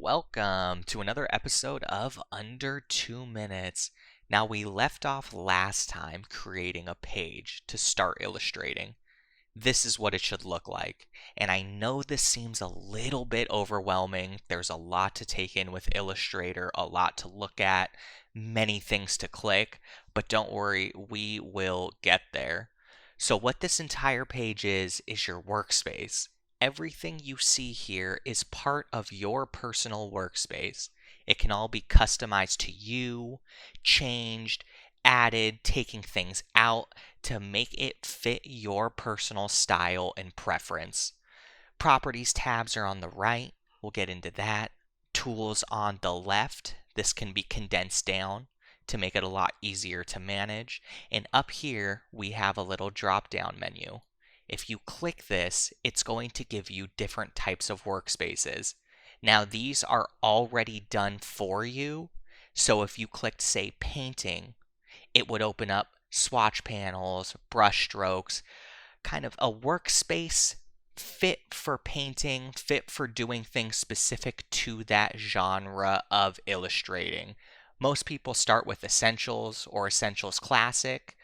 Welcome to another episode of Under 2 Minutes. Now, we left off last time creating a page to start illustrating. This is what it should look like. And I know this seems a little bit overwhelming. There's a lot to take in with Illustrator, a lot to look at, many things to click, but don't worry, we will get there. So what this entire page is your workspace. Everything you see here is part of your personal workspace. It can all be customized to you, changed, added, taking things out to make it fit your personal style and preference. Properties tabs are on the right. We'll get into that. Tools on the left. This can be condensed down to make it a lot easier to manage. And up here, we have a little drop down menu. If you click this, it's going to give you different types of workspaces. Now, these are already done for you. So if you clicked, say, painting, it would open up swatch panels, brush strokes, kind of a workspace fit for painting, fit for doing things specific to that genre of illustrating. Most people start with Essentials or Essentials Classic,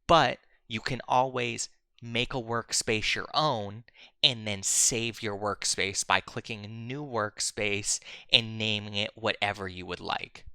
but you can always make a workspace your own and then save your workspace by clicking New Workspace and naming it whatever you would like.